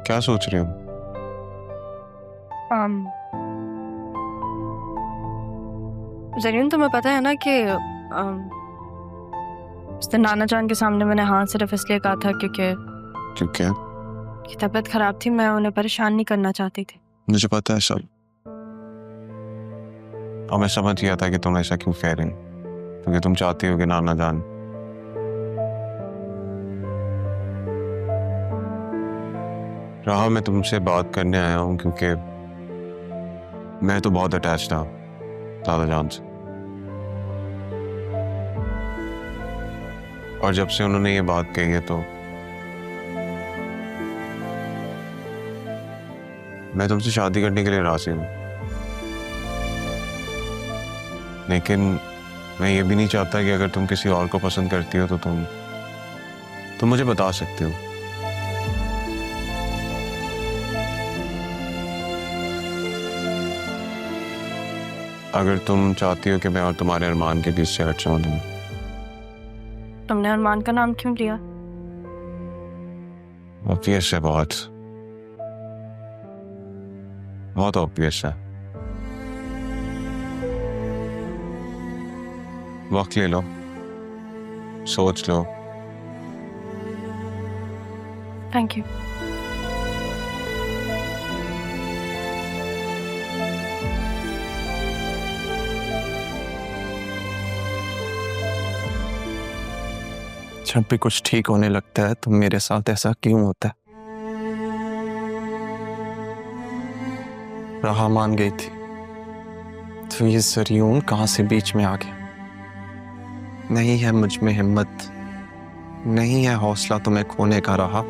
क्या सोच रही हो? जरीन, तुम्हें पता है ना कि उस दिन नाना जान के सामने मैंने हाँ सिर्फ इसलिए कहा था क्योंकि तबीयत खराब थी। मैं उन्हें परेशान नहीं करना चाहती थी। मुझे पता है सब, और मैं समझ गया था कि तुम ऐसा क्यों कह रही हो, क्योंकि तुम चाहती हो कि नाना जान। राह मैं तुमसे बात करने आया हूँ क्योंकि मैं तो बहुत अटैच था दादा जान से, और जब से उन्होंने ये बात कही है तो मैं तुमसे शादी करने के लिए राजी हूँ। लेकिन मैं ये भी नहीं चाहता कि अगर तुम किसी और को पसंद करती हो तो तुम मुझे बता सकते हो। अगर तुम चाहती हो कि मैं और तुम्हारे अरमान के बीच से हट जाऊं तो। तुमने अरमान का नाम क्यों लिया? ऑब्वियस है, बहुत बहुत ऑब्वियस है। वक्त ले लो, सोच लो। Thank you. जब भी कुछ ठीक होने लगता है तो मेरे साथ ऐसा क्यों होता है? राह मान गई थी तो ये जरियून कहां से बीच में आ गया? नहीं है मुझ में हिम्मत, नहीं है हौसला तुम्हें खोने का। रहा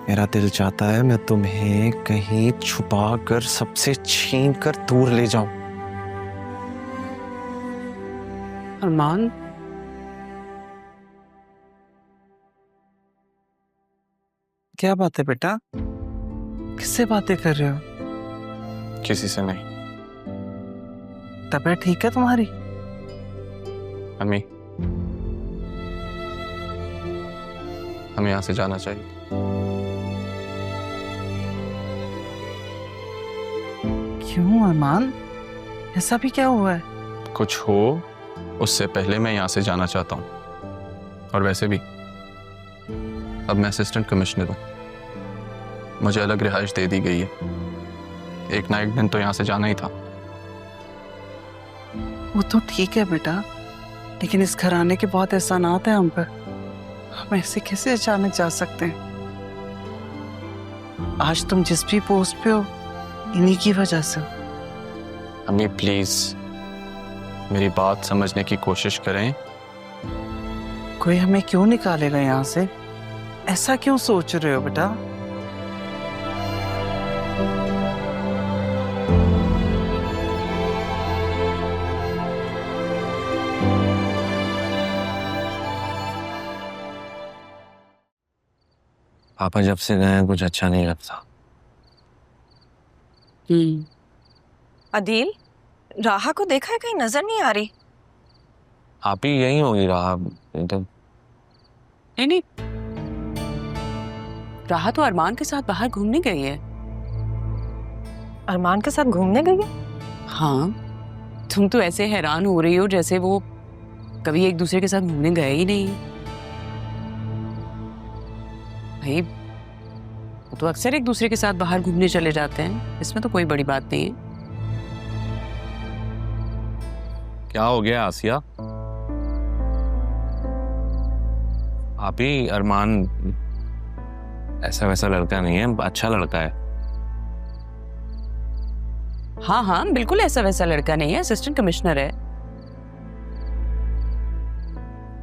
मेरा दिल चाहता है मैं तुम्हें कहीं छुपा कर सबसे छीन कर दूर ले जाऊं। अरमान, क्या बात है बेटा? किससे बातें कर रहे हो? किसी से नहीं। तबीयत ठीक है तुम्हारी? अम्मी, हमें यहाँ से जाना चाहिए। क्यों अरमान, ऐसा भी क्या हुआ है? कुछ हो उससे पहले मैं यहाँ से जाना चाहता हूँ। और वैसे भी अब मैं असिस्टेंट कमिश्नर हूँ, मुझे अलग रिहाइश दे दी गई है। एक ना एक दिन तो यहाँ से जाना ही था। वो तो ठीक है बेटा, लेकिन इस घर आने के बहुत एहसानात है हम पर। हम ऐसे कैसे अचानक जा सकते हैं? आज तुम जिस भी पोस्ट पे हो इन्हीं की वजह से। अम्मी प्लीज मेरी बात समझने की कोशिश करें। कोई हमें क्यों निकालेगा यहाँ से? ऐसा क्यों सोच रहे हो बेटा? पापा जब से गए हैं कुछ अच्छा नहीं लगता। अदील, राहा को देखा है? कहीं नजर नहीं आ रही। आप ही यही होगी राह एकदम। नहीं, राहा तो अरमान के साथ बाहर घूमने गई है। अरमान के साथ घूमने गई है? हाँ, तुम तो ऐसे हैरान हो रही हो जैसे वो कभी एक दूसरे के साथ घूमने गए ही नहीं। भाई वो तो अक्सर एक दूसरे के साथ बाहर घूमने चले जाते हैं, इसमें तो कोई बड़ी बात नहीं है। क्या हो गया आसिया? आप ही अरमान ऐसा वैसा लड़का नहीं है, अच्छा लड़का है। हाँ हाँ, बिल्कुल ऐसा वैसा लड़का नहीं है, असिस्टेंट कमिश्नर है।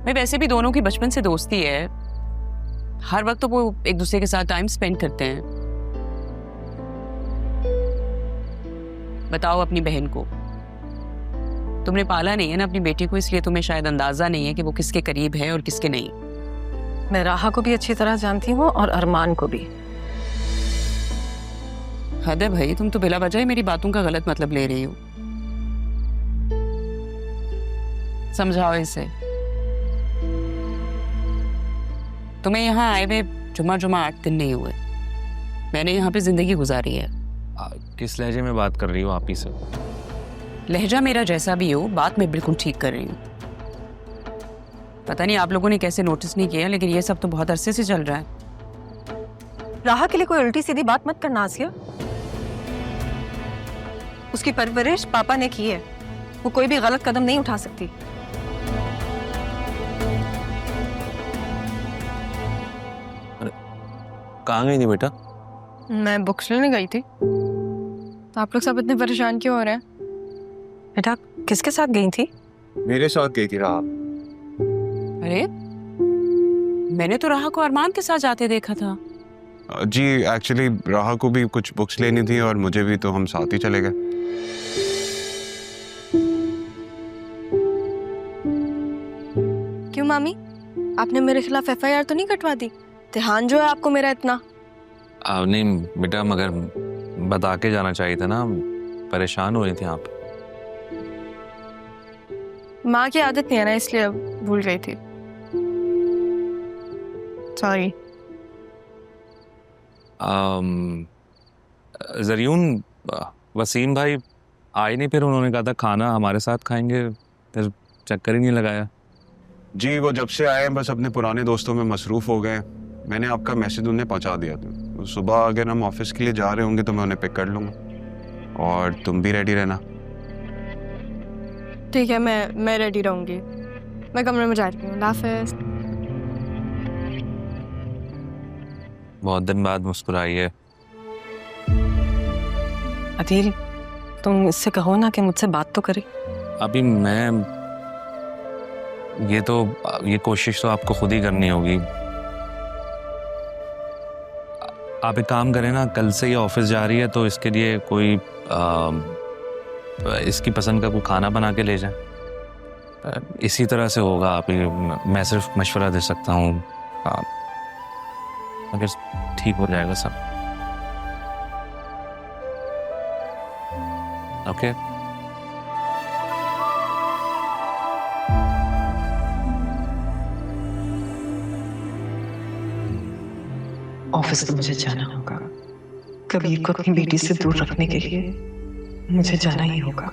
भाई वैसे भी दोनों की बचपन से दोस्ती है, हर वक्त तो वो एक दूसरे के साथ टाइम स्पेंड करते हैं। बताओ अपनी बहन को, तुमने पाला नहीं है ना अपनी बेटी को, इसलिए तुम्हें शायद अंदाजा नहीं है कि वो किसके करीब है और किसके नहीं। मैं राहा को भी अच्छी तरह जानती हूँ और अरमान को भी। हद है भाई, तुम तो बिला वजह मेरी बातों का गलत मतलब ले रही हो। समझाओ इसे। तुम्हें यहाँ आए हुए जुमा 8 दिन नहीं हुए, मैंने यहाँ पे जिंदगी गुजारी है। किस लहजे में बात कर रही हो आप ही से? लहजा मेरा जैसा भी हो, बात मैं बिल्कुल ठीक कर रही हूँ। पता नहीं आप लोगों ने कैसे नोटिस नहीं किया, लेकिन ये सब तो बहुत अरसे से चल रहा है। राहा के लिए कोई उल्टी सीधी बात मत करना आसिया। उसकी परवरिश पापा ने की है, वो कोई भी गलत कदम नहीं उठा सकती। कहाँ गई थी बेटा? मैं बुक्स लेने गई थी। तो आप लोग सब इतने परेशान क्यों हो रहे हैं? बेटा किसके साथ गई थी? मेरे साथ गई थी राह। अरे मैंने तो राहा को अरमान के साथ जाते देखा था। जी एक्चुअली राह को भी कुछ बुक्स लेनी थी और मुझे भी, तो हम साथ ही चले गए। क्यों मामी, आपने मेरे खिलाफ FIR तो नहीं कटवा दी? ध्यान जो है आपको मेरा इतना। नहीं बेटा, मगर बता के जाना चाहिए था ना, परेशान हो रही थी आप। माँ की आदत नहीं है ना, इसलिए अब भूल गई थी। सॉरी। जरियून, वसीम भाई आए नहीं, फिर उन्होंने कहा था खाना हमारे साथ खाएंगे, फिर चक्कर ही नहीं लगाया। जी वो जब से आए हैं बस अपने पुराने दोस्तों में मसरूफ हो गए। मैंने आपका मैसेज उन्हें पहुंचा दिया था। सुबह अगर हम ऑफिस के लिए जा रहे होंगे तो मैं उन्हें पिक कर लूँगा, और तुम भी रेडी रहना। ठीक है, मैं रेडी रहूंगी। मैं कमरे में जा रही हूँ। अल्लाह हाफ़िज़। बहुत दिन बाद मुस्कुराई है। अदील, तुम इससे कहो ना कि मुझसे बात तो करे। अभी मैं ये कोशिश तो आपको खुद ही करनी होगी। आप एक काम करें ना, कल से ये ऑफिस जा रही है तो इसके लिए कोई इसकी पसंद का कोई खाना बना के ले जाए। इसी तरह से होगा। आप मैं सिर्फ मशवरा दे सकता हूँ, अगर ठीक हो जाएगा सब। ओके ऑफिस तो मुझे जाना होगा। कबीर को अपनी बेटी से दूर रखने के लिए मुझे जाना ही होगा।